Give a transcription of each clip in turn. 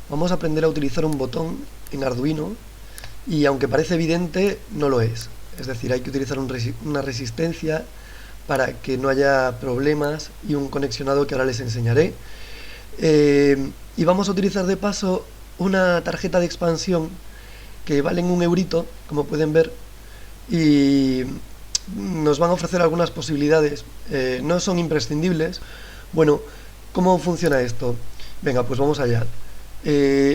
vamos a aprender a utilizar un botón en Arduino y aunque parece evidente, no lo es. Es decir, hay que utilizar una resistencia para que no haya problemas y un conexionado que ahora les enseñaré. Y vamos a utilizar de paso una tarjeta de expansión que valen 1 eurito, como pueden ver, y nos van a ofrecer algunas posibilidades. No son imprescindibles. Bueno, ¿cómo funciona esto? Venga, pues vamos allá.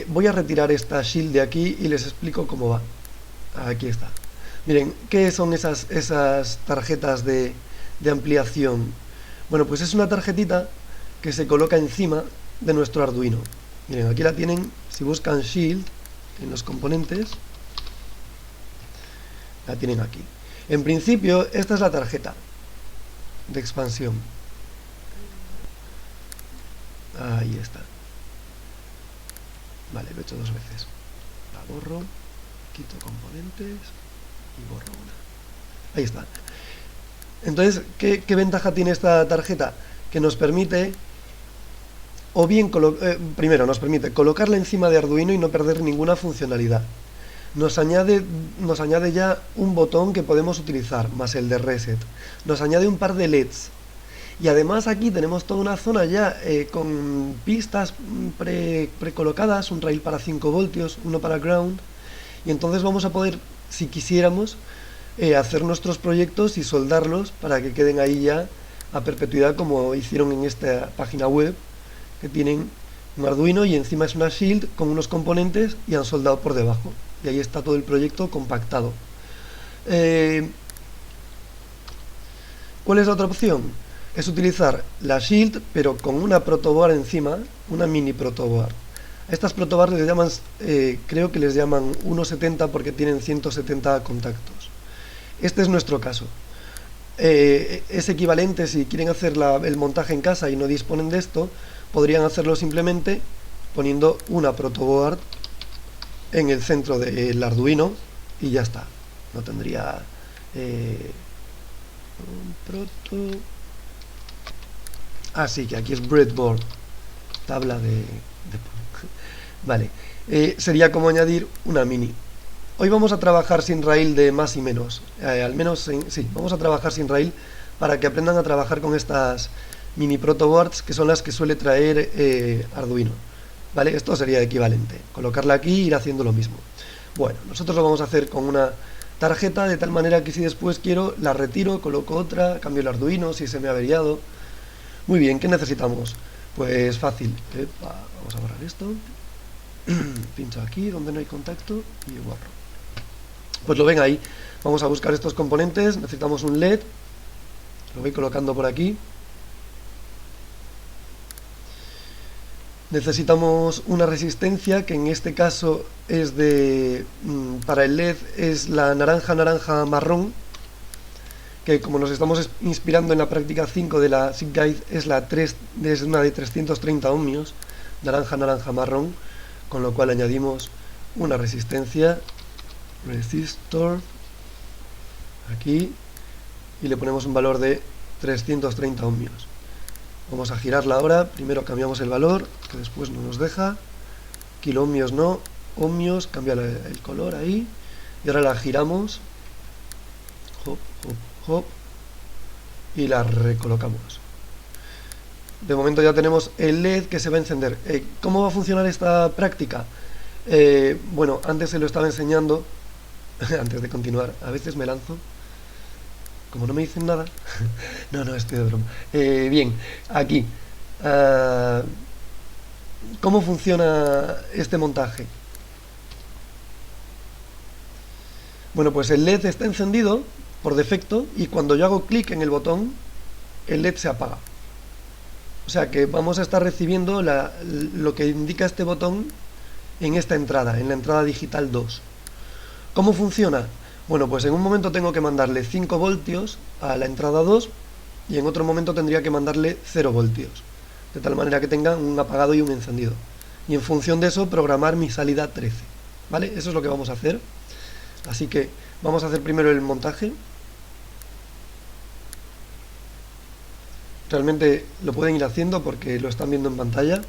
Voy a retirar esta shield de aquí y les explico cómo va. Aquí está. Miren, ¿qué son esas tarjetas de ampliación? Bueno, pues es una tarjetita que se coloca encima de nuestro Arduino. Miren, aquí la tienen. Si buscan Shield en los componentes, la tienen aquí. En principio, esta es la tarjeta de expansión. Ahí está. Vale, lo he hecho 2 veces. La borro, quito componentes y borro una. Ahí está. Entonces, ¿qué ventaja tiene esta tarjeta? Que nos permite, o bien, primero nos permite colocarla encima de Arduino y no perder ninguna funcionalidad. Nos añade ya un botón que podemos utilizar, más el de reset. Nos añade un par de LEDs. Y además aquí tenemos toda una zona ya con pistas precolocadas, un rail para 5 voltios, uno para ground. Y entonces vamos a poder, si quisiéramos, hacer nuestros proyectos y soldarlos para que queden ahí ya a perpetuidad, como hicieron en esta página web, que tienen un Arduino y encima es una shield con unos componentes y han soldado por debajo. Y ahí está todo el proyecto compactado. ¿Cuál es la otra opción? Es utilizar la shield pero con una protoboard encima, una mini protoboard. A estas protoboards les llaman, creo que les llaman 1.70 porque tienen 170 contactos. Este es nuestro caso. Es equivalente, si quieren hacer el montaje en casa y no disponen de esto, podrían hacerlo simplemente poniendo una protoboard en el centro del Arduino y ya está. No tendría un proto. Sí, que aquí es breadboard, tabla de vale. Sería como añadir una mini. Hoy vamos a trabajar sin rail de más y menos, al menos sí, vamos a trabajar sin rail para que aprendan a trabajar con estas mini protoboards, que son las que suele traer Arduino. ¿Vale? Esto sería equivalente, colocarla aquí e ir haciendo lo mismo. Bueno, nosotros lo vamos a hacer con una tarjeta, de tal manera que si después quiero, la retiro, coloco otra, cambio el Arduino si se me ha averiado. Muy bien, ¿qué necesitamos? Pues fácil. Vamos a borrar esto. Pincho aquí donde no hay contacto y borro. Pues lo ven ahí. Vamos a buscar estos componentes. Necesitamos un LED. Lo voy colocando por aquí. Necesitamos una resistencia, que en este caso es para el LED es la naranja marrón, que como nos estamos inspirando en la práctica 5 de la SIG Guide, es una de 330 ohmios, naranja marrón, con lo cual añadimos una resistencia, resistor, aquí, y le ponemos un valor de 330 ohmios. Vamos a girarla ahora. Primero cambiamos el valor, que después no nos deja. Kiloohmios no, ohmios, cambia el color ahí. Y ahora la giramos. Hop, hop, hop. Y la recolocamos. De momento ya tenemos el LED que se va a encender. ¿Cómo va a funcionar esta práctica? Bueno, antes se lo estaba enseñando. Antes de continuar, a veces me lanzo. Como no me dicen nada. No, estoy de broma. Bien, aquí. ¿Cómo funciona este montaje? Bueno, pues el LED está encendido por defecto y cuando yo hago clic en el botón, el LED se apaga. O sea que vamos a estar recibiendo lo que indica este botón en esta entrada, en la entrada digital 2. ¿Cómo funciona? Bueno, pues en un momento tengo que mandarle 5 voltios a la entrada 2 y en otro momento tendría que mandarle 0 voltios, de tal manera que tengan un apagado y un encendido. Y en función de eso programar mi salida 13. ¿Vale? Eso es lo que vamos a hacer. Así que vamos a hacer primero el montaje. Realmente lo pueden ir haciendo porque lo están viendo en pantalla.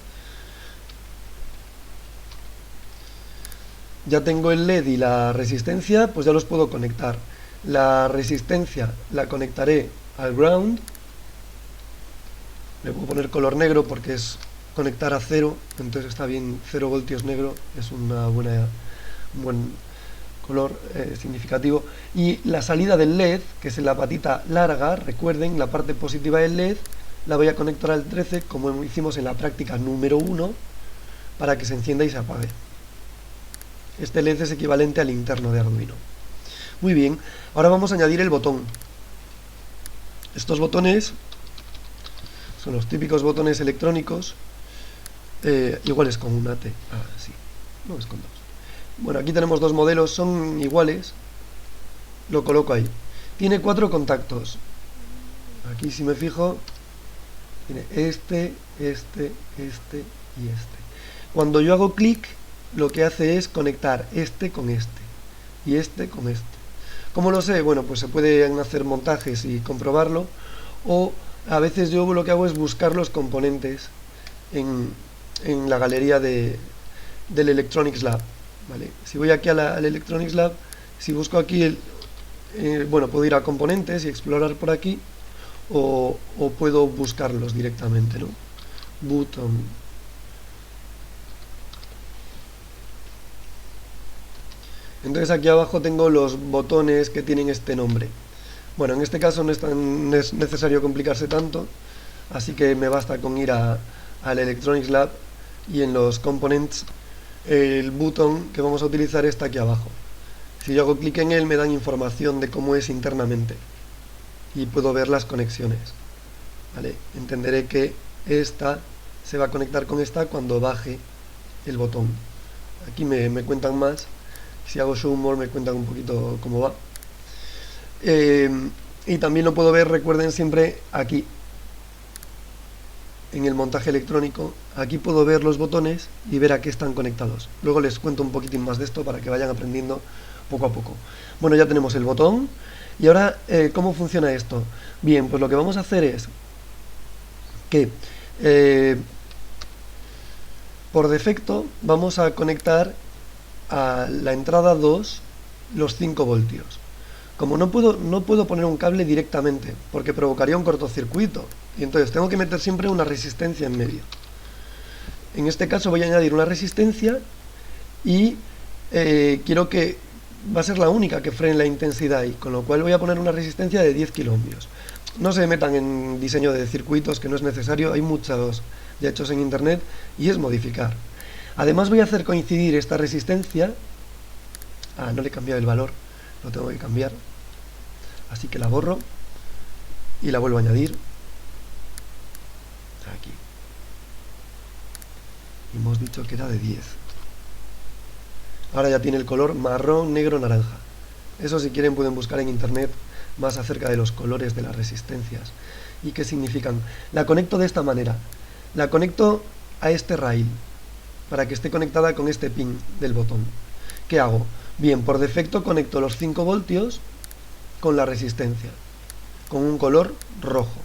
ya tengo el LED y la resistencia, pues ya los puedo conectar. La resistencia la conectaré al ground. Le puedo poner color negro porque es conectar a 0, entonces está bien, 0 voltios negro, es un buen color significativo. Y la salida del LED, que es en la patita larga, recuerden, la parte positiva del LED, la voy a conectar al 13, como hicimos en la práctica número 1, para que se encienda y se apague. Este LED es equivalente al interno de Arduino. Muy bien, ahora vamos a añadir el botón. Estos botones son los típicos botones electrónicos, iguales con una T. Sí, no es con dos. Bueno, aquí tenemos dos modelos, son iguales. Lo coloco ahí. Tiene 4 contactos. Aquí, si me fijo, tiene este y este. Cuando yo hago clic, lo que hace es conectar este con este y este con este. ¿Cómo lo sé? Bueno, pues se pueden hacer montajes y comprobarlo, o a veces yo lo que hago es buscar los componentes en la galería del Electronics Lab, ¿vale? Si voy aquí al Electronics Lab, si busco aquí bueno, puedo ir a componentes y explorar por aquí, o puedo buscarlos directamente, ¿no? Button. Entonces aquí abajo tengo los botones que tienen este nombre. Bueno, en este caso no es necesario complicarse tanto, así que me basta con ir al Electronics Lab y en los components el botón que vamos a utilizar está aquí abajo. Si yo hago clic en él me dan información de cómo es internamente y puedo ver las conexiones, ¿vale? Entenderé que esta se va a conectar con esta cuando baje el botón. Aquí me cuentan más. Si hago show more me cuentan un poquito cómo va. Y también lo puedo ver, recuerden siempre aquí en el montaje electrónico, aquí puedo ver los botones y ver a qué están conectados. Luego les cuento un poquitín más de esto para que vayan aprendiendo poco a poco. Bueno, ya tenemos el botón. Y ahora, ¿cómo funciona esto? Bien, pues lo que vamos a hacer es que por defecto vamos a conectar a la entrada 2 los 5 voltios. Como no puedo poner un cable directamente porque provocaría un cortocircuito, y entonces tengo que meter siempre una resistencia en medio. En este caso voy a añadir una resistencia y quiero que va a ser la única que frene la intensidad ahí, con lo cual voy a poner una resistencia de 10 kiloohmios. No se metan en diseño de circuitos, que no es necesario, hay muchos ya hechos en internet y es modificar. Además voy a hacer coincidir esta resistencia, no le he cambiado el valor, lo tengo que cambiar, así que la borro y la vuelvo a añadir aquí. Y hemos dicho que era de 10. Ahora ya tiene el color marrón, negro, naranja. Eso, si quieren, pueden buscar en internet más acerca de los colores de las resistencias y qué significan. La conecto de esta manera. La conecto a este rail para que esté conectada con este pin del botón. ¿Qué hago? Bien, por defecto conecto los 5 voltios con la resistencia, con un color rojo.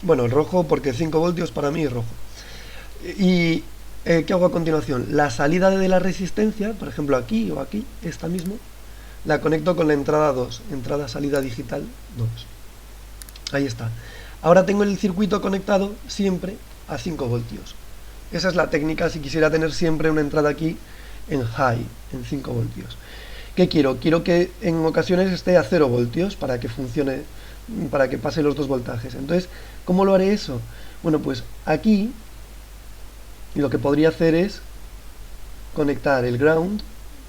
Bueno, el rojo porque 5 voltios para mí es rojo. Y ¿qué hago a continuación? La salida de la resistencia, por ejemplo aquí o aquí, esta mismo, la conecto con la entrada 2, entrada-salida digital 2. Ahí está. Ahora tengo el circuito conectado siempre a 5 voltios. Esa es la técnica si quisiera tener siempre una entrada aquí en high, en 5 voltios. ¿Qué quiero? Quiero que en ocasiones esté a 0 voltios para que funcione, para que pase los dos voltajes. Entonces, ¿cómo lo haré eso? Bueno, pues aquí lo que podría hacer es conectar el ground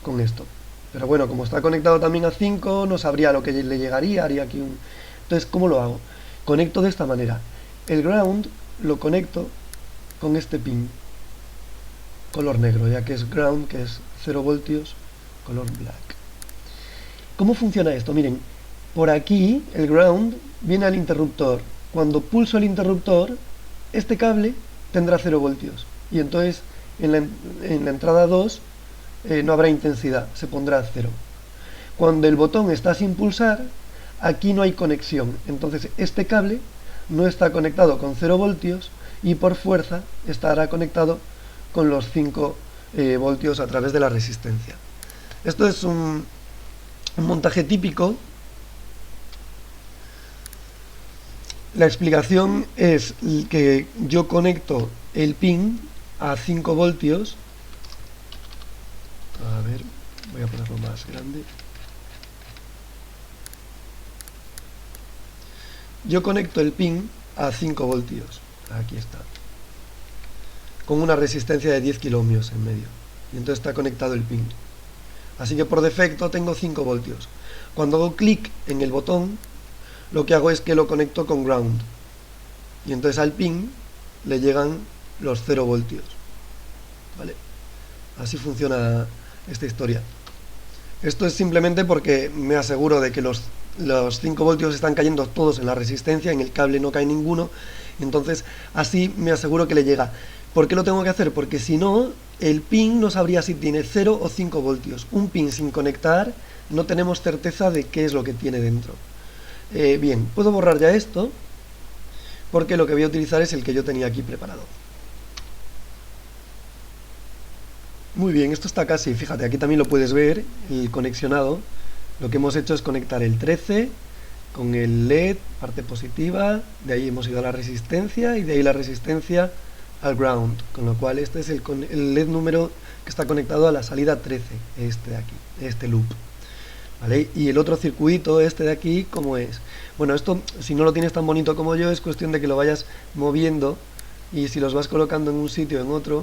con esto. Pero bueno, como está conectado también a 5, no sabría lo que le llegaría, haría aquí un... Entonces, ¿cómo lo hago? Conecto de esta manera. El ground lo conecto con este pin, color negro, ya que es ground, que es 0 voltios, color black. ¿Cómo funciona esto? Miren, por aquí el ground viene al interruptor. Cuando pulso el interruptor, este cable tendrá 0 voltios. Y entonces en la entrada 2 no habrá intensidad, se pondrá a 0. Cuando el botón está sin pulsar, aquí no hay conexión. Entonces este cable no está conectado con 0 voltios y por fuerza estará conectado con los 5 voltios a través de la resistencia. Esto es un montaje típico. La explicación es que yo conecto el pin a 5 voltios. A ver, voy a ponerlo más grande. Yo conecto el pin a 5 voltios. Aquí está. Con una resistencia de 10 kiloohmios en medio. Y entonces está conectado el pin. Así que por defecto tengo 5 voltios. Cuando hago clic en el botón, lo que hago es que lo conecto con ground. Y entonces al pin le llegan los 0 voltios. ¿Vale? Así funciona esta historia. Esto es simplemente porque me aseguro de que los 5 voltios están cayendo todos en la resistencia, en el cable no cae ninguno. Entonces así me aseguro que le llega. ¿Por qué lo tengo que hacer? Porque si no, el pin no sabría si tiene 0 o 5 voltios. Un pin sin conectar no tenemos certeza de qué es lo que tiene dentro. Bien, puedo borrar ya esto, porque lo que voy a utilizar es el que yo tenía aquí preparado. Muy bien, esto está casi, fíjate, aquí también lo puedes ver, el conexionado. Lo que hemos hecho es conectar el 13 con el LED, parte positiva, de ahí hemos ido a la resistencia y de ahí la resistencia al ground, con lo cual este es el LED número que está conectado a la salida 13, este de aquí, este loop. ¿Vale? Y el otro circuito, este de aquí, ¿cómo es? Bueno, esto, si no lo tienes tan bonito como yo, es cuestión de que lo vayas moviendo, y si los vas colocando en un sitio o en otro,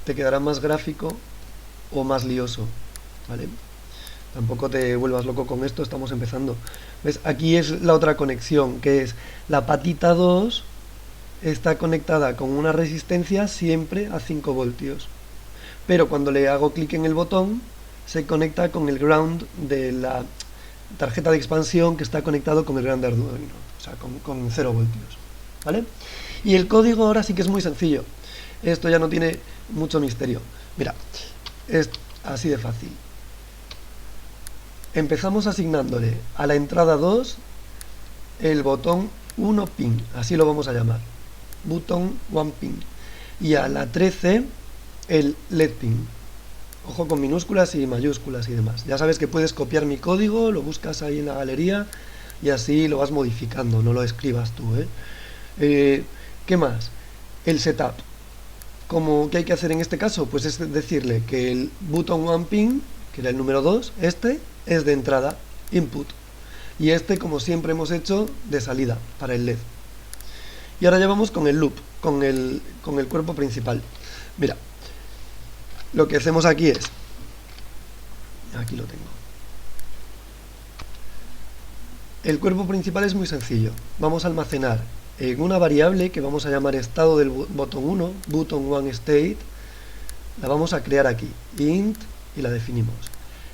te quedará más gráfico o más lioso, ¿vale? Tampoco te vuelvas loco con esto, estamos empezando. ¿Ves? Aquí es la otra conexión, que es la patita 2 está conectada con una resistencia siempre a 5 voltios. Pero cuando le hago clic en el botón, se conecta con el ground de la tarjeta de expansión que está conectado con el ground de Arduino, o sea, con 0 voltios, ¿vale? Y el código ahora sí que es muy sencillo. Esto ya no tiene mucho misterio. Mira, es así de fácil. Empezamos asignándole a la entrada 2 el botón 1 pin, así lo vamos a llamar, button 1 pin, y a la 13 el LED pin. Ojo con minúsculas y mayúsculas y demás. Ya sabes que puedes copiar mi código, lo buscas ahí en la galería y así lo vas modificando, no lo escribas tú, ¿qué más? El setup. ¿Qué hay que hacer en este caso? Pues es decirle que el button 1 pin, que era el número 2, este es de entrada, input. Y este, como siempre hemos hecho, de salida, para el LED. Y ahora ya vamos con el loop, con el cuerpo principal. Mira, lo que hacemos aquí es, aquí lo tengo. El cuerpo principal es muy sencillo. Vamos a almacenar en una variable que vamos a llamar estado del botón 1, button 1 state, la vamos a crear aquí, int, y la definimos.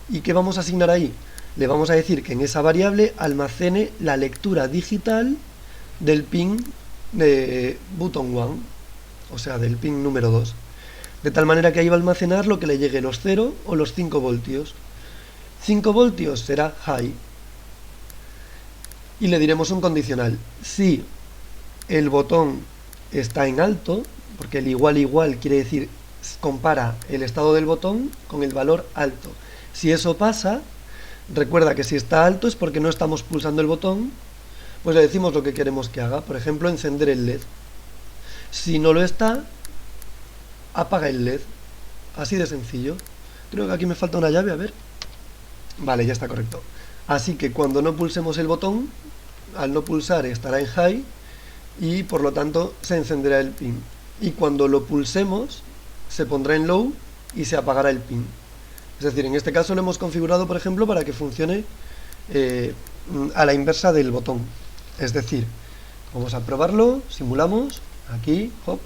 ¿Y qué vamos a asignar ahí? Le vamos a decir que en esa variable almacene la lectura digital del pin de button 1, o sea, del pin número 2. De tal manera que ahí va a almacenar lo que le llegue los 0 o los 5 voltios. 5 voltios será high. Y le diremos un condicional. Si el botón está en alto, porque el igual quiere decir compara el estado del botón con el valor alto. Si eso pasa, recuerda que si está alto es porque no estamos pulsando el botón, pues le decimos lo que queremos que haga. Por ejemplo, encender el LED. Si no lo está, apaga el LED. Así de sencillo. Creo que aquí me falta una llave, a ver. Vale, ya está correcto. Así que cuando no pulsemos el botón, al no pulsar estará en high y por lo tanto se encenderá el pin. Y cuando lo pulsemos, se pondrá en low y se apagará el pin. Es decir, en este caso lo hemos configurado, por ejemplo, para que funcione a la inversa del botón. Es decir, vamos a probarlo, simulamos, aquí, hop.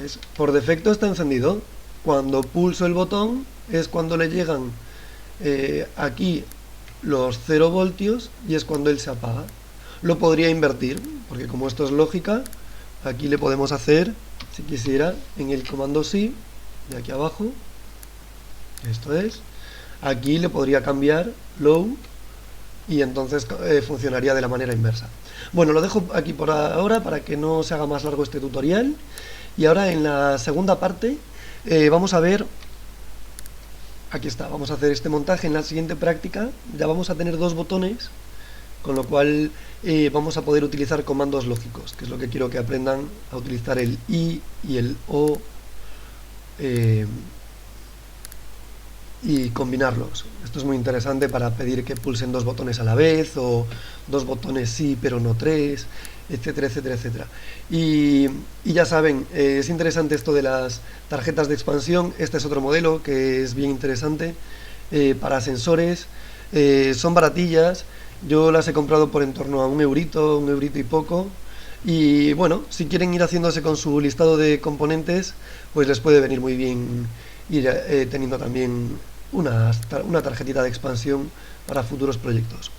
¿Ves? Por defecto está encendido. Cuando pulso el botón es cuando le llegan aquí los 0 voltios y es cuando él se apaga. Lo podría invertir, porque como esto es lógica, aquí le podemos hacer, si quisiera, en el comando sí, de aquí abajo, esto es, aquí le podría cambiar low y entonces funcionaría de la manera inversa. Bueno, lo dejo aquí por ahora para que no se haga más largo este tutorial Y ahora en la segunda parte vamos a ver, aquí está, vamos a hacer este montaje. En la siguiente práctica ya vamos a tener dos botones, con lo cual vamos a poder utilizar comandos lógicos, que es lo que quiero que aprendan a utilizar el I y el O y combinarlos. Esto es muy interesante para pedir que pulsen dos botones a la vez, o dos botones sí pero no tres, etcétera, etcétera, etcétera. Y ya saben, es interesante esto de las tarjetas de expansión. Este es otro modelo que es bien interesante para sensores. Son baratillas, yo las he comprado por en torno a un eurito y poco. Y bueno, si quieren ir haciéndose con su listado de componentes, pues les puede venir muy bien ir teniendo también una tarjetita de expansión para futuros proyectos.